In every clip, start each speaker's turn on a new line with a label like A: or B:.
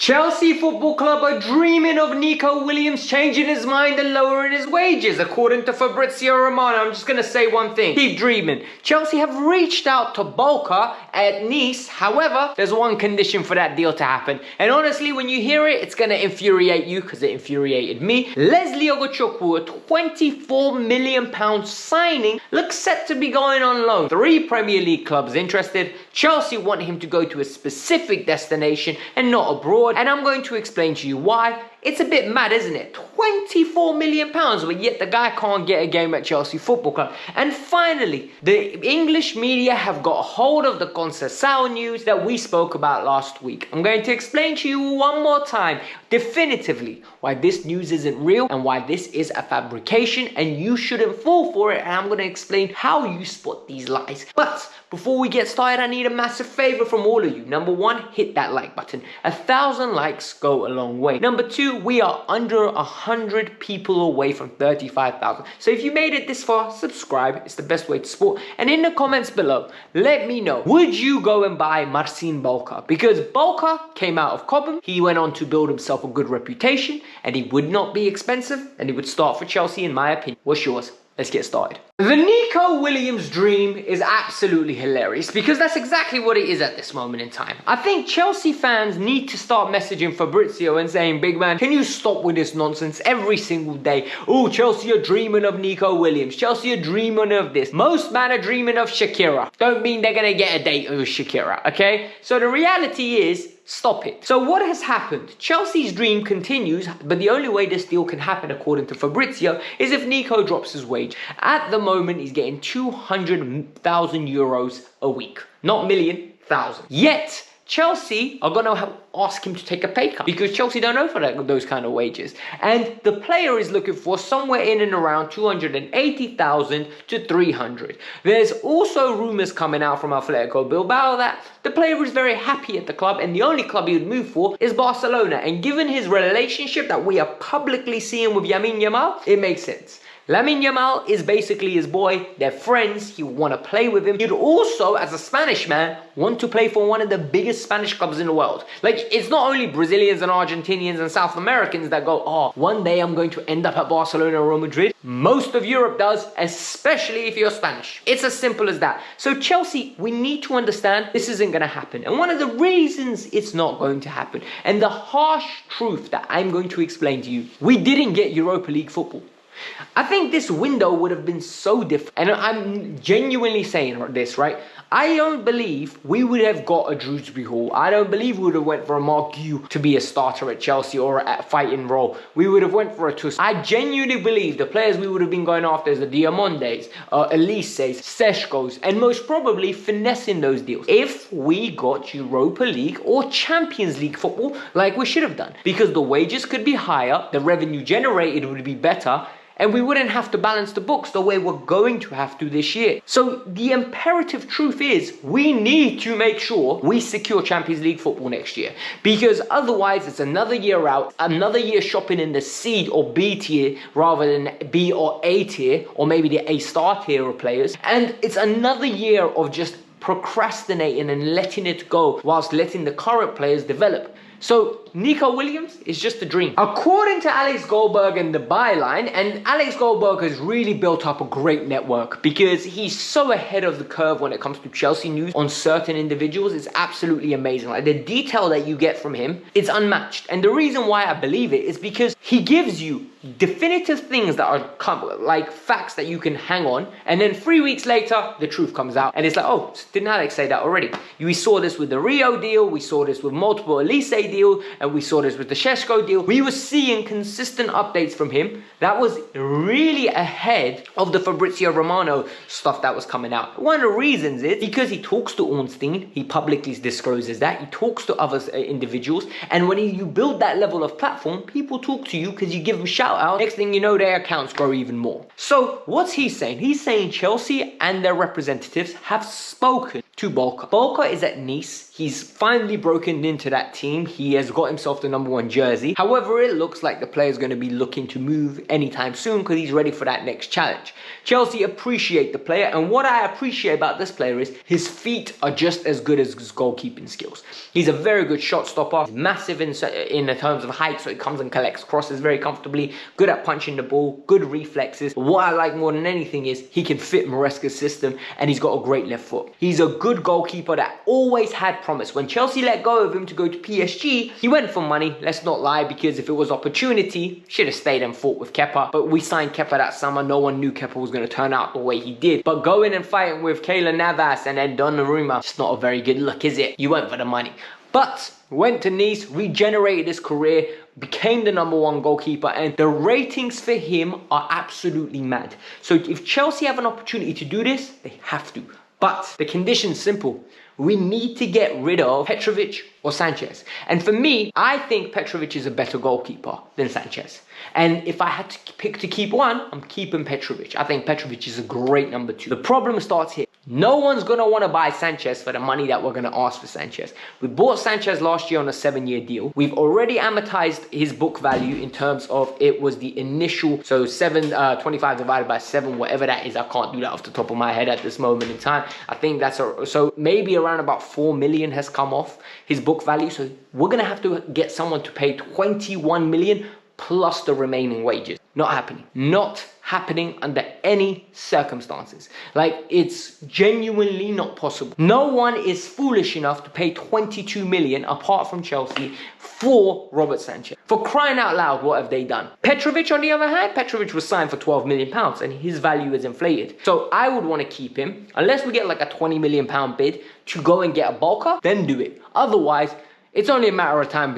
A: Chelsea Football Club are dreaming of Nico Williams changing his mind and lowering his wages, according to Fabrizio Romano. I'm just going to say one thing. Keep dreaming. Chelsea have reached out to Boca at Nice. However, there's one condition for that deal to happen. And honestly, when you hear it, it's going to infuriate you because it infuriated me. Leslie Ugochukwu, a £24 million signing, looks set to be going on loan. 3 Premier League clubs interested. Chelsea want him to go to a specific destination and not abroad. And I'm going to explain to you why. It's a bit mad, isn't it? £24 million, but yet the guy can't get a game at Chelsea Football Club. And finally, the English media have got hold of the Conceição news that we spoke about last week. I'm going to explain to you one more time, definitively, why this news isn't real and why this is a fabrication and you shouldn't fall for it. And I'm going to explain how you spot these lies. But before we get started, I need a massive favor from all of you. Number 1, hit that like button. 1,000 likes go a long way. Number 2, we are under 100 people away from 35,000. So if you made it this far, subscribe. It's the best way to support. And in the comments below, let me know, would you go and buy Marcin Boca? Because Boca came out of Cobham. He went on to build himself a good reputation and he would not be expensive and he would start for Chelsea in my opinion. What's yours? Let's get started. The Nico Williams dream is absolutely hilarious because that's exactly what it is at this moment in time. I think Chelsea fans need to start messaging Fabrizio and saying, big man, can you stop with this nonsense every single day? Oh, Chelsea are dreaming of Nico Williams. Chelsea are dreaming of this. Most men are dreaming of Shakira. Don't mean they're going to get a date with Shakira, okay? So the reality is, stop it. So what has happened? Chelsea's dream continues, but the only way this deal can happen, according to Fabrizio, is if Nico drops his wage. At the moment, he's getting 200,000 euros a week. Not million, thousand. Yet, Chelsea are going to ask him to take a pay cut because Chelsea don't offer those kind of wages. And the player is looking for somewhere in and around 280,000 to 300. There's also rumours coming out from Atletico Bilbao that the player is very happy at the club and the only club he would move for is Barcelona. And given his relationship that we are publicly seeing with Lamine Yamal, it makes sense. Lamine Yamal is basically his boy, they're friends, he would want to play with him. He'd also, as a Spanish man, want to play for one of the biggest Spanish clubs in the world. Like, it's not only Brazilians and Argentinians and South Americans that go, oh, one day I'm going to end up at Barcelona or Real Madrid. Most of Europe does, especially if you're Spanish. It's as simple as that. So Chelsea, we need to understand this isn't going to happen. And one of the reasons it's not going to happen, and the harsh truth that I'm going to explain to you, we didn't get Europa League football. I think this window would have been so different. And I'm genuinely saying this, right? I don't believe we would have got a Drewsbury Hall. I don't believe we would have went for a Mark Gu to be a starter at Chelsea or a fighting role. We would have went for a Tusk. I genuinely believe the players we would have been going after is the Diamondes, Elises, Seshkos, and most probably finessing those deals. If we got Europa League or Champions League football like we should have done. Because the wages could be higher, the revenue generated would be better, and we wouldn't have to balance the books the way we're going to have to this year. So the imperative truth is we need to make sure we secure Champions League football next year. Because otherwise it's another year out, another year shopping in the C or B tier rather than B or A tier, or maybe the A star tier of players. And it's another year of just procrastinating and letting it go whilst letting the current players develop. So Nico Williams is just a dream. According to Alex Goldberg and the byline, and Alex Goldberg has really built up a great network because he's so ahead of the curve when it comes to Chelsea news on certain individuals. It's absolutely amazing. Like the detail that you get from him, it's unmatched. And the reason why I believe it is because he gives you definitive things that are like facts that you can hang on, and then 3 weeks later the truth comes out and it's like, oh, didn't Alex say that already? We saw this with the Rio deal, we saw this with multiple Elise deal, and we saw this with the Sheshko deal. We were seeing consistent updates from him that was really ahead of the Fabrizio Romano stuff that was coming out. One of the reasons is because he talks to Ornstein, he publicly discloses that, he talks to other individuals, and when you build that level of platform, people talk to you because you give them shout out. Next thing you know, their accounts grow even more. So what's he saying? He's saying Chelsea and their representatives have spoken to Bolka. Bolka is at Nice. He's finally broken into that team. He has got himself the #1 jersey. However, it looks like the player is going to be looking to move anytime soon because he's ready for that next challenge. Chelsea appreciate the player, and what I appreciate about this player is his feet are just as good as his goalkeeping skills. He's a very good shot stopper. He's massive in terms of height, so he comes and collects crosses very comfortably. Good at punching the ball, good reflexes. But what I like more than anything is he can fit Maresca's system, and he's got a great left foot. He's a good goalkeeper that always had promise. When Chelsea let go of him to go to PSG, he went for money, let's not lie, because if it was opportunity, should have stayed and fought with Kepa. But we signed Kepa that summer. No one knew Kepa was going to turn out the way he did. But going and fighting with Keylor Navas and then Donnarumma, it's not a very good look, is it? You went for the money. But went to Nice, regenerated his career, became the #1 goalkeeper, and the ratings for him are absolutely mad. So if Chelsea have an opportunity to do this, they have to. But the condition's simple. We need to get rid of Petrovic or Sanchez. And for me, I think Petrovic is a better goalkeeper than Sanchez. And if I had to pick to keep one, I'm keeping Petrovic. I think Petrovic is a great #2. The problem starts here. No one's going to want to buy Sanchez for the money that we're going to ask for Sanchez. We bought Sanchez last year on a 7-year deal. We've already amortized his book value in terms of it was the initial, so 25 divided by 7, whatever that is. I can't do that off the top of my head at this moment in time. I think that's, so maybe around about 4 million has come off his book value. So we're going to have to get someone to pay 21 million plus the remaining wages. Not happening. Not happening under any circumstances. Like, it's genuinely not possible. No one is foolish enough to pay 22 million apart from Chelsea for Robert Sanchez. For crying out loud, what have they done? Petrovic, on the other hand, Petrovic was signed for 12 million pounds and his value is inflated. So I would want to keep him unless we get like a 20 million pound bid to go and get a Bolka, then do it. Otherwise, it's only a matter of time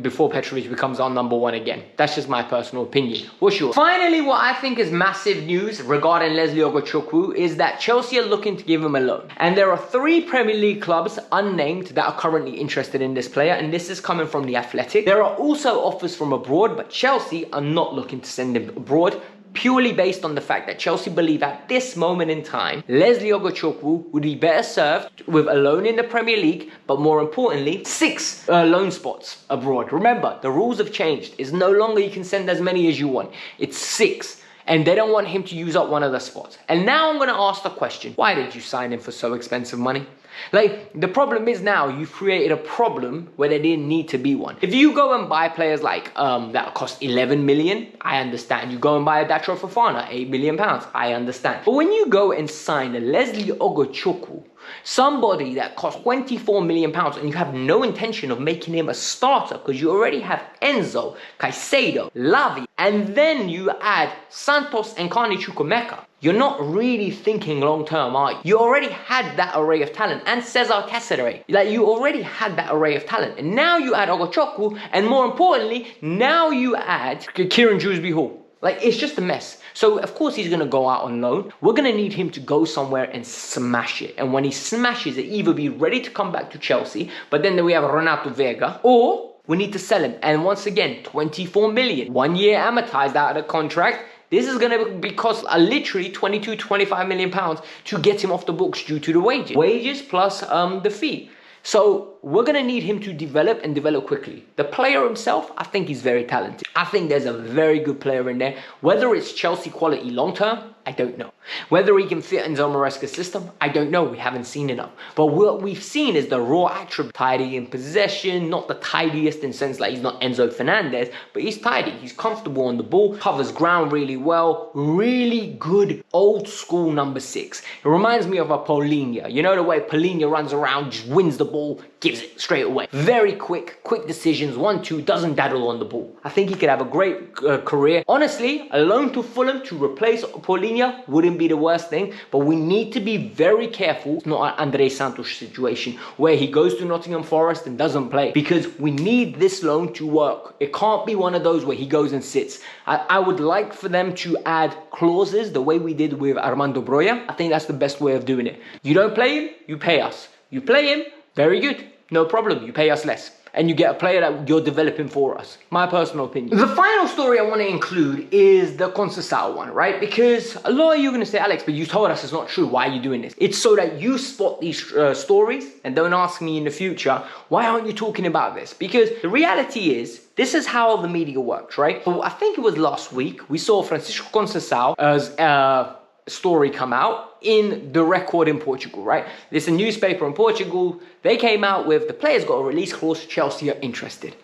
A: before Petrovic becomes our #1 again. That's just my personal opinion. What's yours? Finally, what I think is massive news regarding Leslie Ugochukwu is that Chelsea are looking to give him a loan. And there are 3 Premier League clubs, unnamed, that are currently interested in this player. And this is coming from The Athletic. There are also offers from abroad, but Chelsea are not looking to send him abroad, purely based on the fact that Chelsea believe at this moment in time, Leslie Ugochukwu would be better served with a loan in the Premier League, but more importantly, 6 loan spots abroad. Remember, the rules have changed. It's no longer you can send as many as you want. It's 6. And they don't want him to use up one of the spots. And now I'm going to ask the question, why did you sign him for so expensive money? Like, the problem is now you've created a problem where there didn't need to be one. If you go and buy players like that cost 11 million, I understand. You go and buy a Datro Fofana, 8 million pounds, I understand. But when you go and sign a Leslie Ugochukwu, somebody that costs 24 million pounds, and you have no intention of making him a starter because you already have Enzo, Caicedo, Lavi, and then you add Santos and Carney Chukwuemeka, you're not really thinking long-term, are you? You already had that array of talent, and Cesar Caceres. Like, you already had that array of talent, and now you add Ugochukwu, and more importantly, now you add Kieran Dewsbury Hall. Like, it's just a mess. So, of course, he's going to go out on loan. We're going to need him to go somewhere and smash it. And when he smashes it, either be ready to come back to Chelsea, but then we have Renato Vega, or we need to sell him. And once again, 24 million. 1 year amortized out of the contract. This is going to cost literally 22, 25 million pounds to get him off the books due to the wages. Wages plus the fee. So we're going to need him to develop and develop quickly. The player himself, I think he's very talented. I think there's a very good player in there. Whether it's Chelsea quality long-term, I don't know. Whether he can fit in Enzo Maresca's system, I don't know. We haven't seen enough. But what we've seen is the raw attribute. Tidy in possession, not the tidiest in sense like he's not Enzo Fernandez, but he's tidy. He's comfortable on the ball, covers ground really well. Really good old school #6. It reminds me of a Paulinho. You know the way Paulinho runs around, just wins the ball, gives it straight away. Very quick decisions, 1-2, doesn't daddle on the ball. I think he could have a great career. Honestly, a loan to Fulham to replace Paulinho wouldn't be the worst thing, but we need to be very careful. It's not an Andre Santos situation where he goes to Nottingham Forest and doesn't play, because we need this loan to work. It can't be one of those where he goes and sits. I would like for them to add clauses the way we did with Armando Broja. I think that's the best way of doing it. You don't play him, you pay us. You play him, very good, no problem, you pay us less. and you get a player that you're developing for us. My personal opinion. The final story I want to include is the Conceição one, right? Because a lot of you are going to say, Alex, but you told us it's not true. Why are you doing this? It's so that you spot these stories and don't ask me in the future, why aren't you talking about this? Because the reality is, this is how the media works, right? So I think it was last week, we saw Francisco Conceição's story come out in the Record in Portugal, right? There's a newspaper in Portugal. They came out with the player's got a release clause, Chelsea are interested.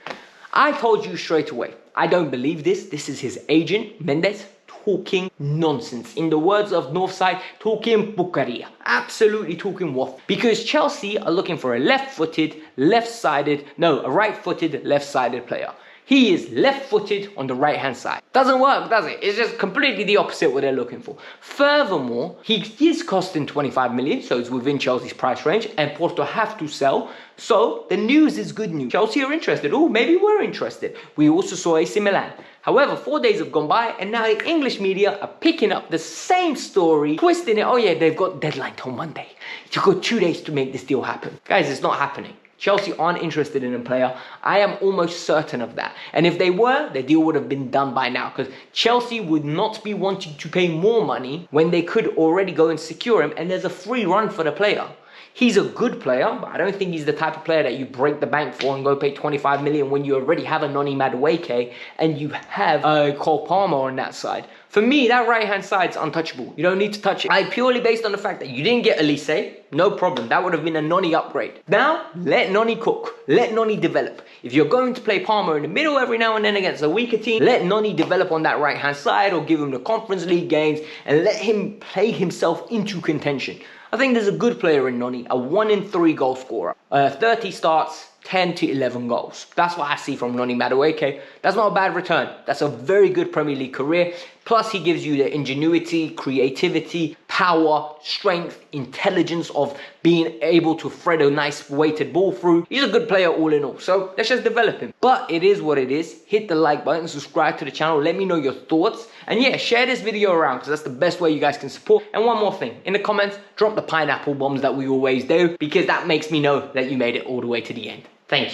A: I told you straight away, I don't believe this. This is his agent, Mendes, talking nonsense. In the words of Northside, talking bucaria. Absolutely talking waffle. Because Chelsea are looking for a right-footed, left-sided player. He is left-footed on the right-hand side. Doesn't work, does it? It's just completely the opposite what they're looking for. Furthermore, he is costing 25 million, so it's within Chelsea's price range, and Porto have to sell. So the news is good news. Chelsea are interested. Oh, maybe we're interested. We also saw AC Milan. However, 4 days have gone by, and now the English media are picking up the same story, twisting it. Oh yeah, they've got deadline till Monday. You've got 2 days to make this deal happen. Guys, it's not happening. Chelsea aren't interested in a player. I am almost certain of that. And if they were, the deal would have been done by now, because Chelsea would not be wanting to pay more money when they could already go and secure him, and there's a free run for the player. He's a good player, but I don't think he's the type of player that you break the bank for and go pay 25 million when you already have a Noni Madueke and you have Cole Palmer on that side. For me, that right-hand side's untouchable. You don't need to touch it. Purely based on the fact that you didn't get Elise, no problem. That would have been a Noni upgrade. Now, let Noni cook. Let Noni develop. If you're going to play Palmer in the middle every now and then against a weaker team, let Noni develop on that right-hand side or give him the Conference League games and let him play himself into contention. I think there's a good player in Noni, a 1 in 3 goal scorer. 30 starts, 10 to 11 goals. That's what I see from Noni Madueke. That's not a bad return. That's a very good Premier League career. Plus, he gives you the ingenuity, creativity, power, strength, intelligence of being able to thread a nice weighted ball through. He's a good player all in all. So let's just develop him. But it is what it is. Hit the like button, subscribe to the channel. Let me know your thoughts. And yeah, share this video around because that's the best way you guys can support. And one more thing. In the comments, drop the pineapple bombs that we always do because that makes me know that you made it all the way to the end. Thank you.